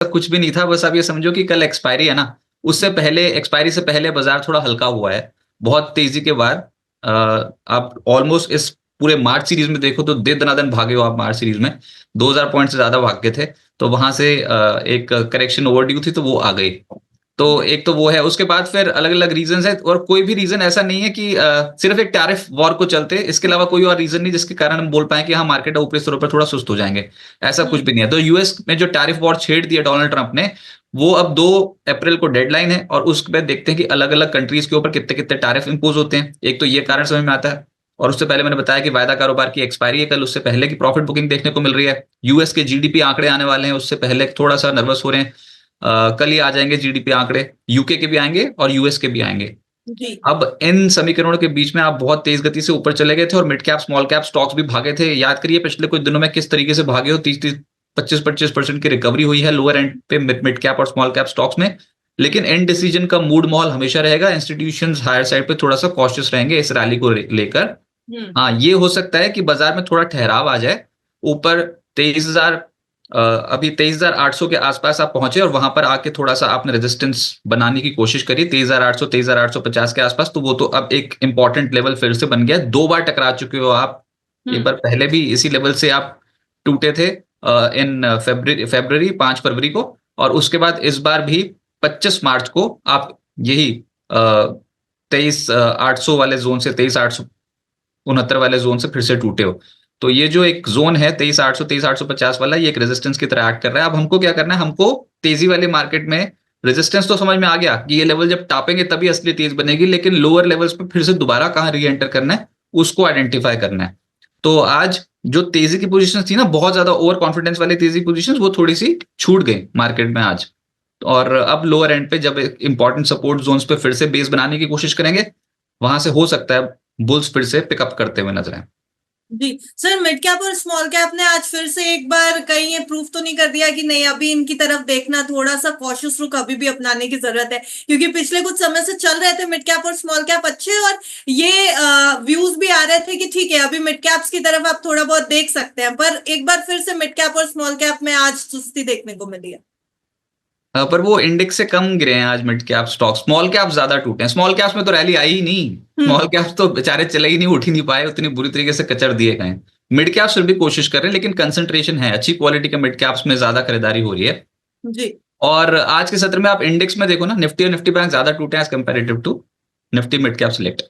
कुछ भी नहीं था, बस आप ये समझो कि कल एक्सपायरी है ना, उससे पहले एक्सपायरी से पहले बाजार थोड़ा हल्का हुआ है। बहुत तेजी के बाद आप ऑलमोस्ट इस पूरे मार्च सीरीज में देखो तो दे दनादन भागे हो आप मार्च सीरीज में, 2000 पॉइंट से ज्यादा भाग गए थे। तो वहां से एक करेक्शन ओवरड्यू थी तो वो आ गई। तो एक तो वो है, उसके बाद फिर अलग अलग रीजन है, और कोई भी रीजन ऐसा नहीं है कि सिर्फ एक टैरिफ वॉर को चलते, इसके अलावा कोई और रीजन नहीं जिसके कारण हम बोल पाए कि हाँ मार्केट ऊपरी स्तरों पर थोड़ा सुस्त हो जाएंगे। ऐसा कुछ भी नहीं है। तो यूएस में जो टैरिफ वॉर छेड़ दिया डोनाल्ड ट्रंप ने, वो अब 2 अप्रैल को डेडलाइन है, और उसके बाद देखते हैं कि अलग अलग कंट्रीज के ऊपर कितने कितने टैरिफ इंपोज होते हैं। एक तो ये कारण समझ में आता है, और उससे पहले मैंने बताया कि वायदा कारोबार की एक्सपायरी है कल, उससे पहले की प्रॉफिट बुकिंग देखने को मिल रही है। यूएस के जीडीपी आंकड़े आने वाले हैं, उससे पहले थोड़ा सा नर्वस हो रहे हैं। कल ही आ जाएंगे जीडीपी आंकड़े, यूके के भी आएंगे और यूएस के भी आएंगे। जी। अब इन समीकरणों के बीच में आप बहुत तेज गति से ऊपर चले गए थे, और mid cap small cap stocks भी भागे थे। याद करिए पिछले कुछ दिनों में किस तरीके से भागे हो, 30-25% की रिकवरी हुई है लोअर एंड पे मिड कैप और स्मॉल कैप स्टॉक्स में। लेकिन एंड डिसीजन का मूड माहौल हमेशा रहेगा, इंस्टीट्यूशंस हायर साइड पे थोड़ा सा कॉशियस रहेंगे इस रैली को लेकर। हाँ, ये हो सकता है कि बाजार में थोड़ा ठहराव आ जाए ऊपर 23,000, अभी 23,800 के आसपास आप पहुंचे, और वहां पर आके थोड़ा सा आपने रेजिस्टेंस बनाने की कोशिश करी 23,800 23,850 के आसपास। तो वो तो अब एक इंपॉर्टेंट लेवल फिर से बन गया, 2 बार टकरा चुके हो आप। एक बार पहले भी इसी लेवल से आप टूटे थे इन फरवरी 5 फरवरी को, और उसके बाद इस बार भी 25 मार्च को आप यही 23,800 वाले जोन से 23,869 वाले जोन से फिर से टूटे हो। तो ये जो एक जोन है 23,800 23,850 वाला, ये एक रेजिस्टेंस की तरह एक्ट कर रहा है। अब हमको क्या करना है, हमको तेजी वाले मार्केट में रेजिस्टेंस तो समझ में आ गया कि ये लेवल जब टापेंगे तभी असली तेज बनेगी, लेकिन लोअर लेवल्स पे फिर से दोबारा कहां री एंटर करना है उसको आइडेंटिफाई करना है। तो आज जो तेजी की पोजीशन थी ना, बहुत ज्यादा ओवर कॉन्फिडेंस वाली तेजी पोजीशन, वो थोड़ी सी छूट गई मार्केट में आज। और अब लोअर एंड पे जब इंपॉर्टेंट सपोर्ट जोन्स पे फिर से बेस बनाने की कोशिश करेंगे, वहां से हो सकता है बुल्स फिर से पिकअप करते हुए नजर आए। जी सर, मिड कैप और स्मॉल कैप ने आज फिर से एक बार कहीं ये प्रूफ तो नहीं कर दिया कि नहीं, अभी इनकी तरफ देखना, थोड़ा सा कॉशियस रुख अभी भी अपनाने की जरूरत है? क्योंकि पिछले कुछ समय से चल रहे थे मिड कैप और स्मॉल कैप अच्छे, और ये व्यूज भी आ रहे थे कि ठीक है अभी मिड कैप्स की तरफ आप थोड़ा बहुत देख सकते हैं, पर एक बार फिर से मिड कैप और स्मॉल कैप में आज सुस्ती देखने को मिली है। पर वो इंडेक्स से कम गिरे हैं आज mid cap stock, small cap ज्यादा टूटे हैं। स्मॉल कैप्स में तो रैली आई ही नहीं, स्मॉल कैप्स तो बेचारे चले ही नहीं, उठ ही नहीं पाए, उतनी बुरी तरीके से कचर दिए गए। मिड कैप्स फिर भी कोशिश कर रहे हैं, लेकिन कंसंट्रेशन है, अच्छी क्वालिटी के मिड कैप्स में ज्यादा खरीदारी हो रही है। जी। और आज के सत्र में आप इंडेक्स में देखो ना, निफ्टी और निफ्टी बैंक ज्यादा टूटे हैं as comparative to Nifty mid cap select.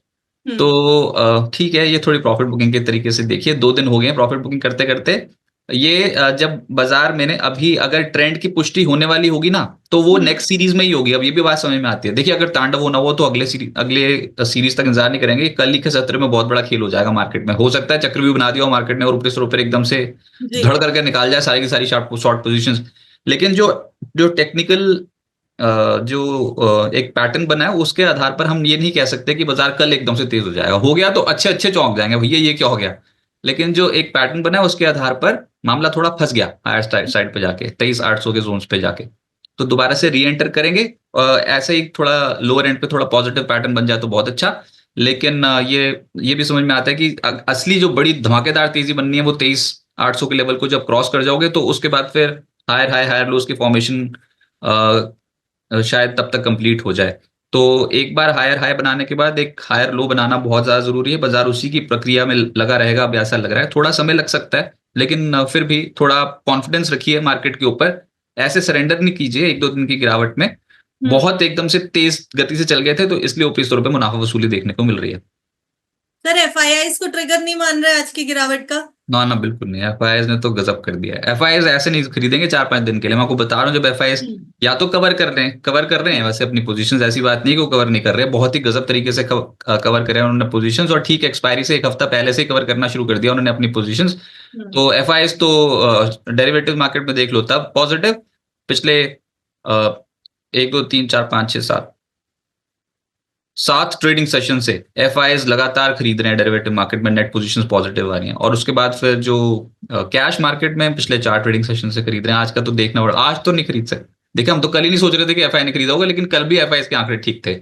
तो ठीक है, ये थोड़ी प्रॉफिट बुकिंग के तरीके से देखिए, 2 दिन हो गए प्रॉफिट बुकिंग करते करते। ये जब बाजार में अभी अगर ट्रेंड की पुष्टि होने वाली होगी ना, तो वो नेक्स्ट सीरीज में ही होगी। अब ये भी बात समझ में आती है। देखिए, अगर तांडव होना हो तो अगले सीरीज तक इंतजार नहीं करेंगे, कल ही के सत्र में बहुत बड़ा खेल हो जाएगा मार्केट में। हो सकता है चक्रव्यूह बना दिया हो मार्केट ने, और ऊपर से ऊपर एकदम से धड़ करके निकाल जाए सारी की सारी शॉर्ट पोजीशंस। लेकिन जो जो टेक्निकल जो एक पैटर्न बना है, उसके आधार पर हम ये नहीं कह सकते कि बाजार कल एकदम से तेज हो जाएगा। हो गया तो अच्छे अच्छे चौंक जाएंगे, भैया ये क्या हो गया। लेकिन जो एक पैटर्न बना है उसके आधार पर मामला थोड़ा फंस गया हायर साइड पे जाके, 23,800 के जोन्स पे जाके। तो दोबारा से री एंटर करेंगे, ऐसे ही थोड़ा लोअर एंड पे थोड़ा पॉजिटिव पैटर्न बन जाए तो बहुत अच्छा। लेकिन ये भी समझ में आता है कि असली जो बड़ी धमाकेदार तेजी बननी है वो 23,800 के लेवल को जब क्रॉस कर जाओगे, तो उसके बाद फिर हायर लोस की फॉर्मेशन शायद तब तक कंप्लीट हो जाए। तो एक बार हायर हाई बनाने के बाद एक हायर लो बनाना बहुत ज्यादा जरूरी है। बाजार उसी की प्रक्रिया में लगा रहेगा, अब ऐसा लग रहा है। थोड़ा समय लग सकता है, लेकिन फिर भी थोड़ा कॉन्फिडेंस रखिए मार्केट के ऊपर। ऐसे सरेंडर नहीं कीजिए 1-2 दिन की गिरावट में। बहुत एकदम से तेज गति से चल गए थे, तो इसलिए ऊपरी स्तरों पे मुनाफा वसूली देखने को मिल रही है। सर, एफआईआईज को ट्रिगर नहीं मान रहे आज की गिरावट का? ना बिल्कुल नहीं, एफआईआईज ने तो गजब कर दिया है। एफआईआईज ऐसे नहीं खरीदेंगे 4-5 दिन के लिए, मैं आपको बता रहा हूँ। जब एफआईआईज या तो कवर कर रहे हैं वैसे अपनी पोजीशंस, ऐसी बात नहीं कि वो कवर नहीं कर रहे, बहुत ही गजब तरीके से कवर करे उन्होंने पोजीशंस, और ठीक एक्सपायरी से 1 हफ्ता पहले से कवर करना शुरू कर दिया उन्होंने अपनी पोजीशंस। तो एफआईआईज तो डेरिवेटिव मार्केट में देख लो तब पॉजिटिव, पिछले 1 2 3 4 5 6 7 ट्रेडिंग सेशन से एफआईआईज लगातार खरीद रहे हैं डेरिवेटिव मार्केट में, नेट पोजीशंस पॉजिटिव आ रही हैं। और उसके बाद फिर जो कैश मार्केट में पिछले 4 ट्रेडिंग सेशन से खरीद रहे हैं। आज का तो देखना पड़ा, आज तो नहीं खरीद सकते। देखिए, हम तो कल ही नहीं सोच रहे थे कि एफआई ने खरीदा होगा, लेकिन कल भी एफआईआईज के आंकड़े ठीक थे।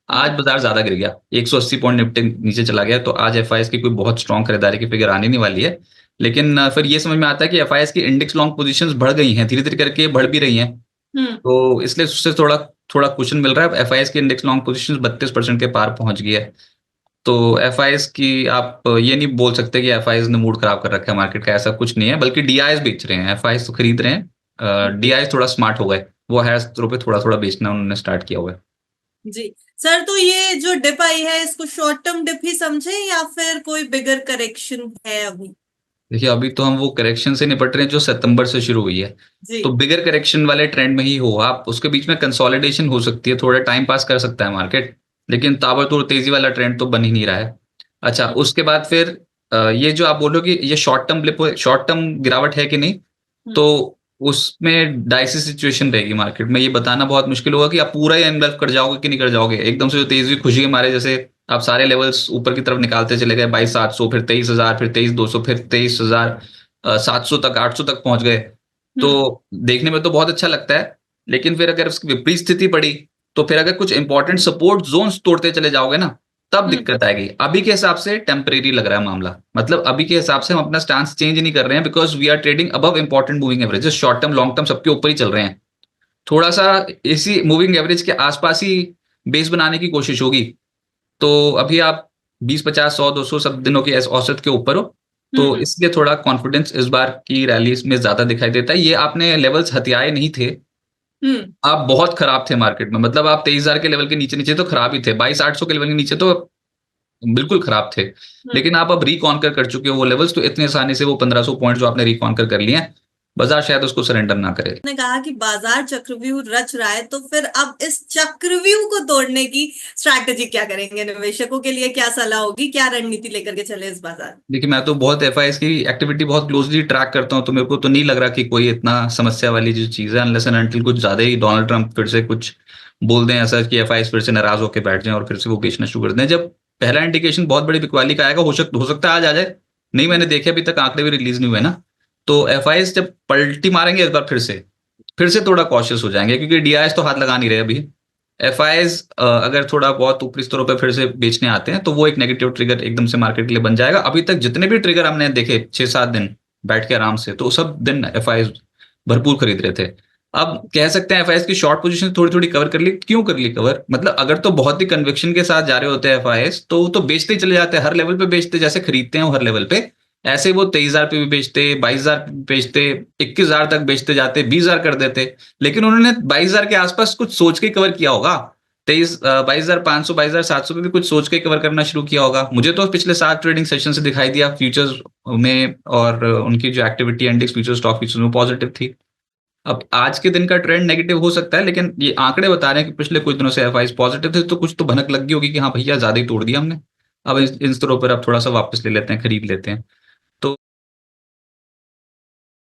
आज बाजार ज्यादा गिर गया, 180 पॉइंट निफ्टी नीचे चला गया। तो आज एफआईआईज की कोई बहुत स्ट्रॉन्ग खरीदारी की फिगर आने नहीं वाली है। लेकिन फिर ये समझ में आता है कि एफआईआईज की इंडेक्स लॉन्ग पोजीशंस बढ़ गई हैं, धीरे धीरे करके बढ़ भी रही हैं। तो इसलिए उससे थोड़ा थोड़ा कुशन मिल रहा है। एफआईएस की इंडेक्स लॉन्ग पोजीशन 32% के पार पहुंच गई है। तो एफआईएस की आप ये नहीं बोल सकते कि एफआईएस ने मूड खराब कर रखा है मार्केट का, ऐसा कुछ नहीं है, बल्कि डीआईएस बेच रहे हैं, एफआईएस तो खरीद रहे हैं। डीआईएस थोड़ा स्मार्ट हो गए, वो हायर स्तरों पे थोड़ा थोड़ा बेचना उन्होंने स्टार्ट किया हुआ है। जी सर, तो ये जो डिप आई है इसको शॉर्ट टर्म डिप ही समझे या फिर कोई बिगर करेक्शन है अभी? देखिए अभी तो हम वो करेक्शन से निपट रहे हैं जो सितंबर से शुरू हुई है। जी। तो बिगर करेक्शन वाले ट्रेंड में ही हो आप, उसके बीच में कंसोलिडेशन हो सकती है, थोड़ा टाइम पास कर सकता है मार्केट, लेकिन ताबड़तोड़ तेजी वाला ट्रेंड तो बन ही नहीं रहा है। अच्छा, उसके बाद फिर ये जो आप बोल रहे हो कि ये short term blip, short term गिरावट है कि नहीं, तो उसमें डाइसी सिचुएशन रहेगी मार्केट में। ये बताना बहुत मुश्किल होगा कि आप पूरा ही एनगल्फ कर जाओगे कि नहीं कर जाओगे। एकदम से जो तेज हुई खुशी के मारे जैसे आप सारे लेवल्स ऊपर की तरफ निकालते चले गए, 22,700, फिर 23,000, फिर 23,200, फिर 23,700 तक, 800 तक पहुंच गए। तो देखने में तो बहुत अच्छा लगता है, लेकिन फिर अगर उसकी विपरीत स्थिति पड़ी, तो फिर अगर कुछ इंपॉर्टेंट सपोर्ट जोन्स तोड़ते चले जाओगे ना, तब दिक्कत आएगी। अभी के हिसाब से टेम्परेरी लग रहा है मामला, मतलब अभी के हिसाब से हम अपना स्टांस चेंज नहीं कर रहे हैं, because we are trading above important moving averages. Short term long term सबके ऊपर ही चल रहे हैं। थोड़ा सा इसी मूविंग एवरेज के आसपास ही बेस बनाने की कोशिश होगी। तो अभी आप 20, 50, 100, 200 सब दिनों की औसत के ऊपर हो, तो इसलिए थोड़ा कॉन्फिडेंस इस बार की रैलीज में ज्यादा दिखाई देता है। ये आपने लेवल्स हथियाए नहीं थे, आप बहुत खराब थे मार्केट में, मतलब आप 23,000 के लेवल के नीचे नीचे तो खराब ही थे, 22,800 के लेवल के नीचे तो बिल्कुल खराब थे। लेकिन आप अब रिकॉन्कर कर चुके हो वो लेवल्स, तो इतनी आसानी से वो 1500 पॉइंट जो आपने रिकॉन्कर कर लिए हैं, बाजार शायद उसको सरेंडर ना करे। ने कहा कि बाजार चक्रव्यूह रच रहा है, तो फिर अब इस चक्रव्यूह को तोड़ने की स्ट्रैटेजी क्या करेंगे? निवेशकों के लिए क्या सलाह होगी, क्या रणनीति लेकर के चले इस बाजार? देखिए मैं तो बहुत एफआईएस की एक्टिविटी बहुत क्लोजली ट्रैक करता हूं, तो मेरे को तो नहीं लग रहा कि कोई इतना समस्या वाली जो चीज है, अनलेस एंड अनटिल कुछ ज्यादा ही डोनाल्ड ट्रंप फिर से कुछ बोल दें ऐसा कि एफआईएस फिर से नाराज होकर बैठ जाएं और फिर से वो बेचना शुरू कर दें। जब पहला इंडिकेशन बहुत बड़ी बिकवाली का आएगा, हो सकता है आज आ जाए, नहीं मैंने देखे अभी तक आंकड़े भी रिलीज नहीं हुए ना, तो एफआईएस जब पलटी मारेंगे इस बार फिर से थोड़ा कॉशियस हो जाएंगे, क्योंकि डीआईएस तो हाथ लगा नहीं रहे अभी। एफआईएस अगर थोड़ा बहुत ऊपरी स्तरों पर फिर से बेचने आते हैं, तो वो एक नेगेटिव ट्रिगर एकदम से मार्केट के लिए बन जाएगा। अभी तक जितने भी ट्रिगर हमने देखे 6-7 दिन बैठ के आराम से, तो सब दिन एफआईएस भरपूर खरीद रहे थे। अब कह सकते हैं एफआईएस की शॉर्ट पोजीशन थोड़ी थोड़ी कवर कर ली। क्यों कर ली कवर? मतलब अगर तो बहुत ही कन्विक्शन के साथ जा रहे होते हैं एफआईएस, तो वो तो बेचते ही चले जाते हैं, हर लेवल पे बेचते, जैसे खरीदते हैं वो हर लेवल पे, ऐसे वो 23,000 पे भी बेचते, 22,000 पे भी बेचते, 21,000 तक बेचते जाते, 20,000 कर देते। लेकिन उन्होंने 22,000 के आसपास कुछ सोच के कवर किया होगा। 22,500, 22,700 पे भी कुछ सोच के कवर करना शुरू किया होगा। मुझे तो पिछले 7 ट्रेडिंग सेशन से दिखाई दिया फ्यूचर्स में, और उनकी जो activity index futures, stock futures में पॉजिटिव थी। अब आज के दिन का ट्रेंड नेगेटिव हो सकता है, लेकिन ये आंकड़े बता रहे हैं कि पिछले कुछ दिनों से एफआईएस पॉजिटिव थे, तो कुछ तो भनक लग गई होगी कि हाँ भैया ज्यादा ही तोड़ दिया हमने, अब इन स्तरों पर अब थोड़ा सा वापस ले लेते हैं, खरीद लेते हैं। तो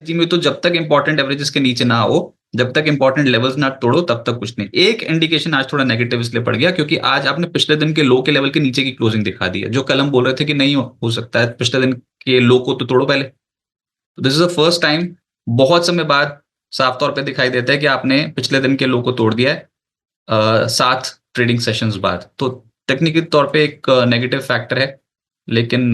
जी में तो जब तक इंपॉर्टेंट एवरेजेस के नीचे ना हो, जब तक इंपॉर्टेंट लेवल्स ना तोड़ो, तब तक कुछ नहीं। एक इंडिकेशन आज थोड़ा नेगेटिव इसलिए पड़ गया क्योंकि आज आपने पिछले दिन के लो के लेवल के नीचे की क्लोजिंग दिखा दी है, जो कल हम बोल रहे थे कि नहीं हो सकता है, पिछले दिन के लो को तो तोड़ो पहले। तो this is the first time बहुत समय बाद साफ तौर पे दिखाई देता है कि आपने पिछले दिन के लो को तोड़ दिया है 7 ट्रेडिंग सेशंस बाद। तो टेक्निकल तौर पे एक नेगेटिव फैक्टर है, लेकिन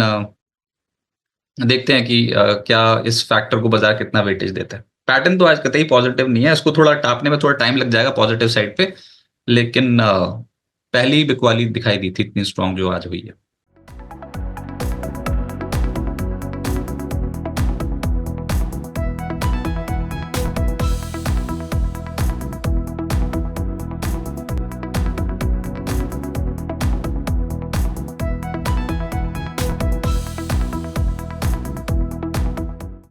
देखते हैं कि क्या इस फैक्टर को बाजार कितना वेटेज देता है। पैटर्न तो आज कतई पॉजिटिव नहीं है, इसको थोड़ा टापने में थोड़ा टाइम लग जाएगा पॉजिटिव साइड पे, लेकिन पहली बिकवाली दिखाई दी थी इतनी स्ट्रांग जो आज हुई है।